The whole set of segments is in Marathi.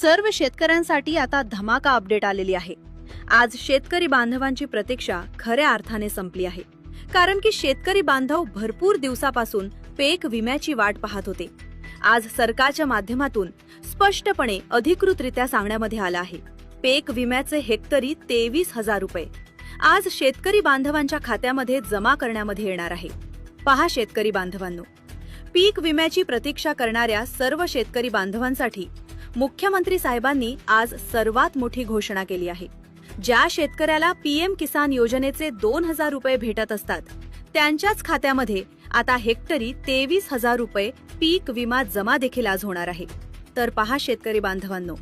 सर्व शेतकऱ्यांसाठी आता धमाका अपडेट आलेली आहे। आज शेतकरी बांधवांची प्रतीक्षा खऱ्या अर्थाने संपली आहे, कारण की शेतकरी बांधव भरपूर दिवसापासून पीक विम्याची वाट पाहत होते। आज सरकारच्या माध्यमातून स्पष्टपणे अधिकृतरित्या सांगण्यामध्ये आलं आहे, पीक विम्याचे हेक्टरी 23,000 रुपये आज शेतकरी बांधवांच्या खात्यामध्ये जमा करण्यामध्ये येणार आहे। पहा शेतकरी बांधवांनो, पीक विम्याची प्रतीक्षा करणाऱ्या सर्व शेतकरी बांधवांसाठी मुख्यमंत्री साहेबांनी आज सर्वात मोठी घोषणा केली आहे। ज्या शेतकऱ्याला पीएम किसान योजनेचे 2,000 रुपये भेटत असतात, त्यांच्याच खात्यामध्ये आता हेक्टरी 23,000 रुपये पीक विमा जमा देखील आज होणार आहे। तर पहा शेतकरी बांधवांनो,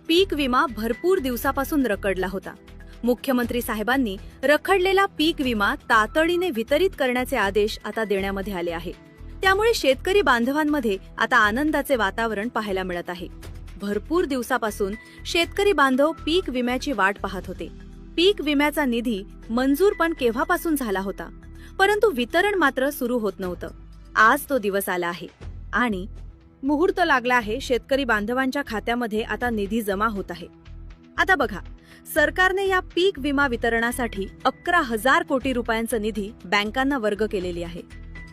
पीक विमा भरपूर दिवसापासून रखडला होता। मुख्यमंत्री साहेबांनी रखडलेला पीक विमा तातडीने वितरित करण्याचे आदेश आता देण्यामध्ये आले आहे। त्यामुळे शेतकरी बांधवांमध्ये आता आनंदाचे वातावरण पाहायला मिळत आहे। भरपूर दिवसापासून शेतकरी बांधव पीक विम्याची वाट पाहत होते। पीक विम्याचा निधी मंजूर पण केव्हापासून झाला होता, परंतु वितरण मात्र सुरू होत नव्हतं। आज तो दिवस आला आहे आणि मुहूर्त लागला आहे। शेतकरी बांधवांच्या खात्यामध्ये आता निधी जमा होत आहे। आता बघा, सरकारने या पीक विमा वितरणासाठी 11,000 कोटी रुपयांचा निधी बँकांना वर्ग केलेली आहे।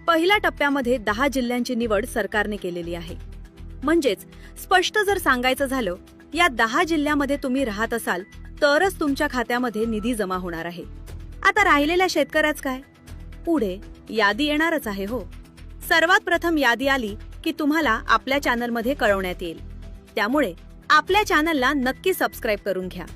पहिल्या टप्प्यामध्ये 10 जिल्ह्यांची निवड सरकारने केलेली आहे। म्हणजेच स्पष्ट जर सांगायचं झालं, या 10 जिल्ह्यामध्ये तुम्ही राहत असाल तरच तुमच्या खात्यामध्ये निधी जमा होणार आहे। आता राहिलेल्या शेतकऱ्याच काय, पुढे यादी येणारच आहे हो। सर्वात प्रथम यादी आली की तुम्हाला आपल्या चॅनलमध्ये कळवण्यात येईल, त्यामुळे आपल्या चॅनलला नक्की सबस्क्राईब करून घ्या।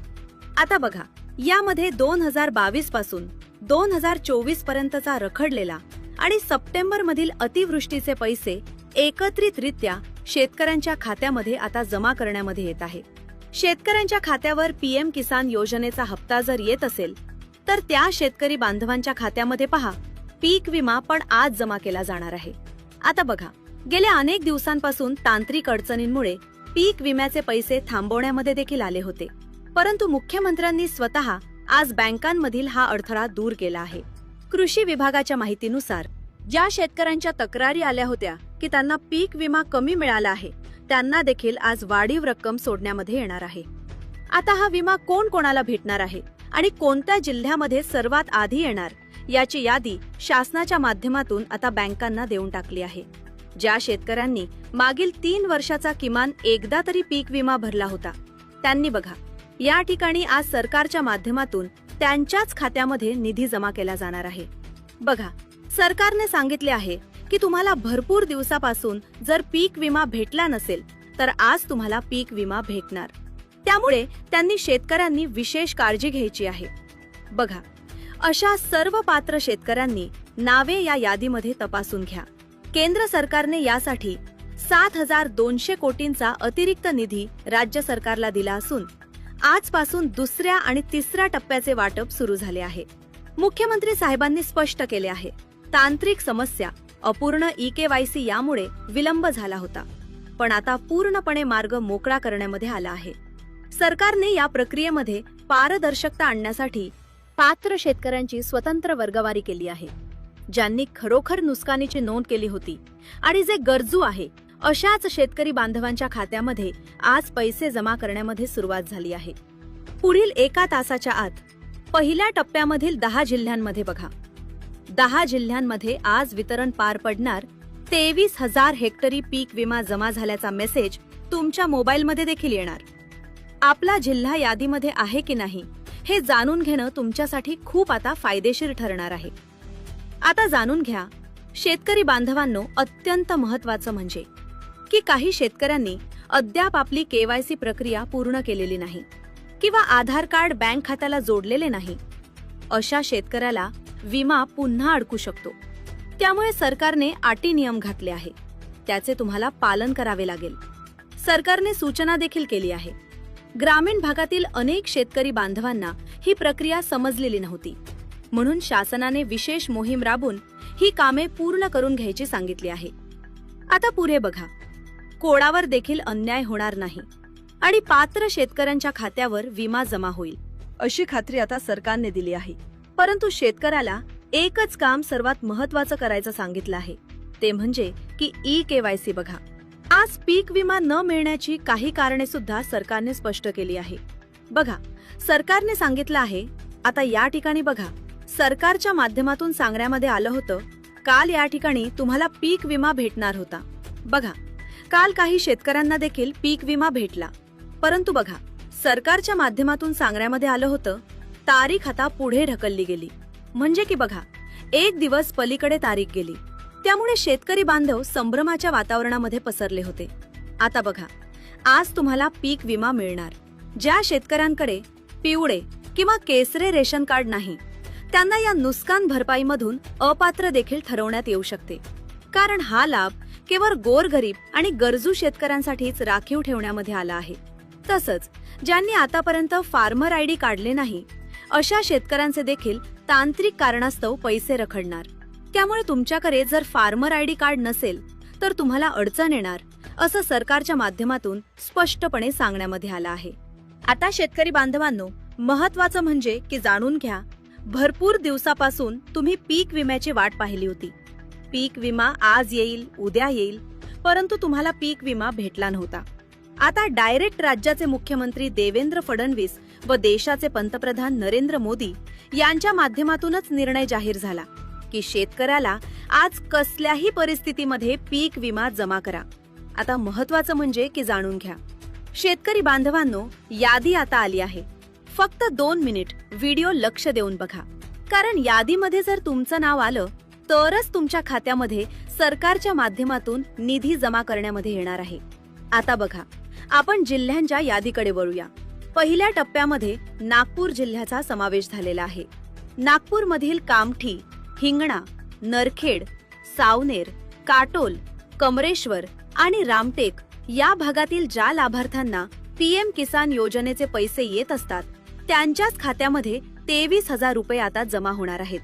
आता बघा, यामध्ये 2022 पासून 2024 पर्यंतचा रखडलेला आणि सप्टेंबर मधील अतिवृष्टीचे पैसे एकत्रितरित्या शेतकऱ्यांच्या खात्यामध्ये आता जमा करण्यामध्ये येत आहे। शेतकऱ्यांच्या खात्यावर पीएम किसान योजनेचा हप्ता जर येत असेल तर त्या शेतकरी बांधवांच्या खात्यामध्ये पहा, पीक विमा पण आज जमा केला जाणार आहे। आता बघा, गेल्या अनेक दिवसांपासून तांत्रिक अडचणींमुळे पीक विम्याचे पैसे थांबवण्यामध्ये देखील आले होते, परंतु मुख्यमंत्र्यांनी स्वतः आज बँकांमधील हा अडथळा दूर केला आहे। कृषी विभागाच्या माहितीनुसार ज्या शेतकऱ्यांच्या तक्रारी आल्या होत्या की त्यांना पीक विमा कमी मिळाला आहे, त्यांना देखील आज वाढीव रक्कम सोडण्यामध्ये येणार आहे। आता हा विमा कोण कोणाला भेटणार आहे आणि कोणत्या जिल्ह्यामध्ये सर्वात आधी येणार, याची यादी शासनाच्या माध्यमातून आता बँकांना देऊन टाकली आहे। ज्या शेतकऱ्यांनी मागील 3 वर्षाचा किमान एकदा तरी पीक विमा भरला होता, त्यांनी बघा, या ठिकाणी आज सरकारच्या माध्यमातून त्यांच्याच खात्यामध्ये निधी जमा केला जाणार आहे। बघा, सरकारने सांगितले आहे की तुम्हाला भरपूर दिवसापासून जर पीक विमा भेटला नसेल तर आज तुम्हाला पीक विमा भेटणार। त्यामुळे त्यांनी शेतकऱ्यांनी विशेष काळजी घ्यायची आहे। बघा, अशा सर्व पात्र शेतकऱ्यांनी नावे या यादीमध्ये तपासून घ्या। केंद्र सरकारने यासाठी 7,200 कोटींचा अतिरिक्त निधी राज्य सरकारला दिला असून आजपासून दुसऱ्या आणि तिसऱ्या टप्प्याचे वाटप सुरू झाले आहे। मुख्यमंत्री साहेबांनी स्पष्ट केले आहे, तांत्रिक समस्या, अपूर्ण ई-केवायसी यामुळे विलंब झाला होता, पण आता पूर्णपणे मार्ग मोकळा करण्यामध्ये आला आहे। सरकारने या प्रक्रियेमध्ये पारदर्शकता आणण्यासाठी पात्र शेतकऱ्यांची स्वतंत्र वर्गवारी केली आहे। ज्यांनी खरोखर नुकसानीची नोंद केली होती आणि जे गरजू आहे अशाच शेतकरी बांधवांच्या खात्यामध्ये आज पैसे जमा करण्यामध्ये सुरुवात झाली आहे। पुढील 1 तासाच्या आत पहिल्या टप्प्यामधील 10 जिल्ह्यांमध्ये बघा, 10 जिल्ह्यांमध्ये आज वितरण पार पडणार। 23,000 हेक्टरी पीक विमा जमा झाल्याचा मेसेज तुमच्या मोबाईलमध्ये देखील येणार। आपला जिल्हा यादीमध्ये आहे की नाही हे जाणून घेणं तुमच्यासाठी खूप आता फायदेशीर ठरणार आहे। आता जाणून घ्या शेतकरी बांधवांनो, अत्यंत महत्त्वाचं म्हणजे की काही शेतकऱ्यांनी अद्याप आपली केवायसी प्रक्रिया पूर्ण केलेली नाही किंवा आधार कार्ड बँक खात्याला जोडलेले नाही, अशा शेतकऱ्याला विमा पुन्हा अडकू शकतो। त्यामुळे सरकारने अटी नियम घातले आहे, त्याचे तुम्हाला पालन करावे लागेल। सरकारने सूचना देखील केली आहे। ग्रामीण भागातील अनेक शेतकरी बांधवांना ही प्रक्रिया समजलेली नव्हती, म्हणून शासनाने विशेष मोहीम राबवून ही कामे पूर्ण करून घ्यायची सांगितली आहे। आता पुढे बघा, कोणावर देखील अन्याय होणार नाही आणि पात्र शेतकऱ्यांच्या खात्यावर विमा जमा होईल अशी खात्री आता सरकारने दिली आहे। परंतु शेतकऱ्याला एकच काम सर्वात महत्त्वाचं करायचं सांगितलं आहे, ते म्हणजे की ई-केवायसी बघा। आज पीक विमा न मिळण्याची काही कारणे सुद्धा सरकारने स्पष्ट केली आहे. बघा, सरकारने सांगितलं आहे, आता या ठिकाणी बघा, सरकारच्या माध्यमातून सांगण्यामध्ये आलं होतं, काल या ठिकाणी तुम्हाला पीक विमा भेटणार होता. बघा, काल काही शेतकऱ्यांना देखील पीक विमा भेटला. परंतु बघा, सरकारच्या माध्यमातून सांगण्यामध्ये आलं होतं, तारीख आता पुढे ढकलली गेली. म्हणजे की बघा, एक दिवस पलीकडे तारीख गेली. त्यामुळे शेतकरी बांधव संभ्रमाच्या वातावरणामध्ये पसरले होते. आता बघा, आज तुम्हाला पीक विमा मिळणार. ज्या शेतकऱ्यांकडे पिवळे किंवा केसरे रेशन कार्ड नाही, त्यांना या नुकसान भरपाईमधून अपात्र देखील ठरवण्यात येऊ शकते. कारण हा लाभ केवळ गोरगरीब आणि गरजू शेतकऱ्यांसाठीच राखीव ठेवण्यामध्ये आला आहे. तसंच ज्यांनी आतापर्यंत फार्मर आयडी काढले नाही, अशा शेतकऱ्यांचे देखील तांत्रिक कारणास्तव पैसे रखडणार. त्यामुळे तुमच्याकडे जर फार्मर आयडी कार्ड नसेल तर तुम्हाला अडचण येणार, असं सरकारच्या माध्यमातून स्पष्टपणे सांगण्यामध्ये आलं आहे. आता शेतकरी बांधवांनो, महत्वाचं म्हणजे की जाणून घ्या, भरपूर दिवसापासून तुम्ही पीक विम्याची वाट पाहिली होती. पीक विमा आज येईल, उद्या येईल, परंतु तुम्हाला पीक विमा भेटला नव्हता. आता डायरेक्ट राज्याचे मुख्यमंत्री देवेंद्र फडणवीस व देशाचे पंतप्रधान नरेंद्र मोदी यांच्या माध्यमातूनच निर्णय जाहीर झाला की शेतकऱ्याला आज कसल्याही परिस्थितीमध्ये पीक विमा जमा करा. आता महत्वाचं म्हणजे की जाणून घ्या, शेतकरी बांधवांनो, यादी आता आली आहे. फक्त 2 मिनिट व्हिडिओ लक्ष देऊन बघा, कारण यादीमध्ये जर तुमचं नाव आलं तरच तुमच्या खात्यामध्ये सरकारच्या माध्यमातून निधी जमा करण्यामध्ये येणार आहे. आता बघा, आपण जिल्ह्यांच्या यादीकडे वळूया. पहिल्या टप्प्यामध्ये नागपूर जिल्ह्याचा समावेश झालेला आहे. नागपूरमधील कामठी, हिंगणा, नरखेड, सावनेर, काटोल, कमरेश्वर आणि रामटेक या भागातील ज्या लाभार्थ्यांना पीएम किसान योजनेचे पैसे येत असतात, त्यांच्याच खात्यामध्ये 23,000 रुपये आता जमा होणार आहेत.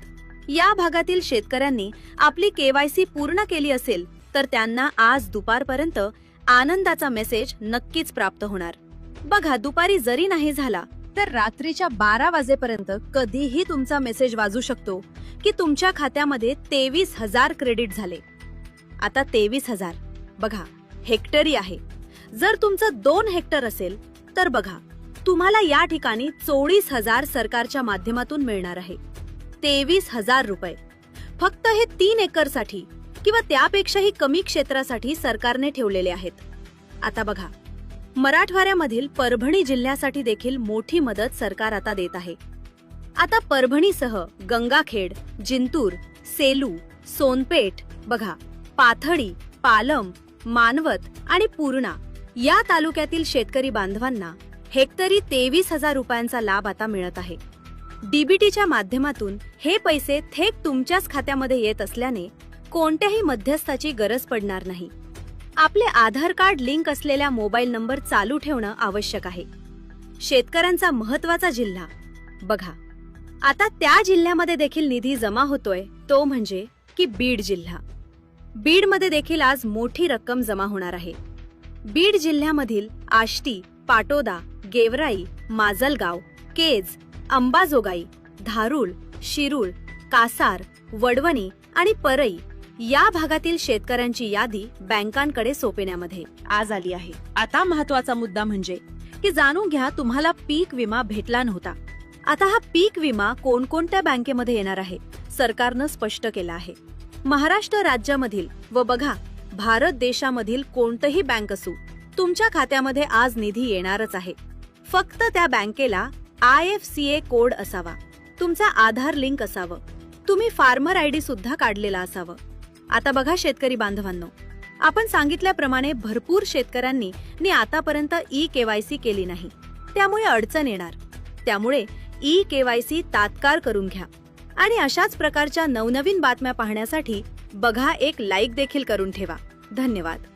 या भागातील शेतकऱ्यांनी आपली केवायसी पूर्ण केली असेल तर त्यांना आज दुपारपर्यंत आनंदाचा मेसेज नक्कीच प्राप्त होणार. बघा, दुपारी जरी नाही झाला तर रात्रीच्या 12 वाजेपर्यंत कधीही तुमचा मेसेज वाजू शकतो की तुमच्या खात्यामध्ये 23,000 क्रेडिट झाले. आता 23,000 बघा, हेक्टरी आहे. जर तुमचं 2 हेक्टर असेल तर बघा, तुम्हाला या ठिकाणी 24,000 सरकारच्या माध्यमातून मिळणार आहे. 23,000 रुपये फक्त हे 3 एकरसाठी किंवा त्यापेक्षाही कमी क्षेत्रासाठी सरकारने ठेवलेले आहेत. आता बघा, मराठवाड्यामधील परभणी जिल्ह्यासाठी देखील मोठी मदत सरकार आता देत आहे. आता परभणीसह गंगाखेड, जिंतूर, सेलू, सोनपेठ, बघा, पाथडी, पालम, मानवत आणि पूर्णा या तालुक्यातील शेतकरी बांधवांना हेक्टरी 23,000 रुपयांचा लाभ आता मिळत आहे. डीबीटीच्या माध्यमातून हे पैसे थेट तुमच्याच खात्यामध्ये येत असल्याने कोणत्याही मध्यस्थाची गरज पडणार नाही. आपले आधार कार्ड लिंक असलेल्या मोबाईल नंबर चालू ठेवणं आवश्यक आहे. शेतकऱ्यांचा महत्वाचा जिल्हा बघा, आता त्या जिल्ह्यामध्ये देखील निधी जमा होतोय, तो म्हणजे की बीड जिल्हा. बीडमध्ये देखील आज मोठी रक्कम जमा होणार आहे. बीड जिल्ह्यामधील आष्टी, पाटोदा, गेवराई, माजलगाव, केज, अंबाजोगाई, धारूळ, शिरूळ, कासार, वडवणी आणि परई या भागातील शेतकऱ्यांची यादी बँकांकडे सोपवण्यामध्ये आज आली आहे. आता महत्वाचा मुद्दा म्हणजे की जाणून घ्या, तुम्हाला पीक विमा भेटला नव्हता. आता हा पीक विमा कोणकोणत्या बँकेमध्ये येणार आहे सरकारनं स्पष्ट केलं आहे. महाराष्ट्र राज्यामधील व बघा, भारत देशामधील कोणतंही बँक असू, तुमच्या खात्यामध्ये आज निधी येणारच आहे. फक्त त्या बँकेला IFCA कोड असावा, तुमचा आधार लिंक असावं, तुम्ही फार्मर आयडी सुद्धा काढलेला असावं. आता बघा शेतकरी बांधवांनो, आपण सांगितल्याप्रमाणे भरपूर शेतकऱ्यांनी आतापर्यंत ई-KYC केली नाही, त्यामुळे अडचण येणार. त्यामुळे ई-KYC तात्काळ करून घ्या आणि अशाच प्रकारच्या नवनवीन बातम्या पाहण्यासाठी बघा एक लाईक देखील करून ठेवा. धन्यवाद.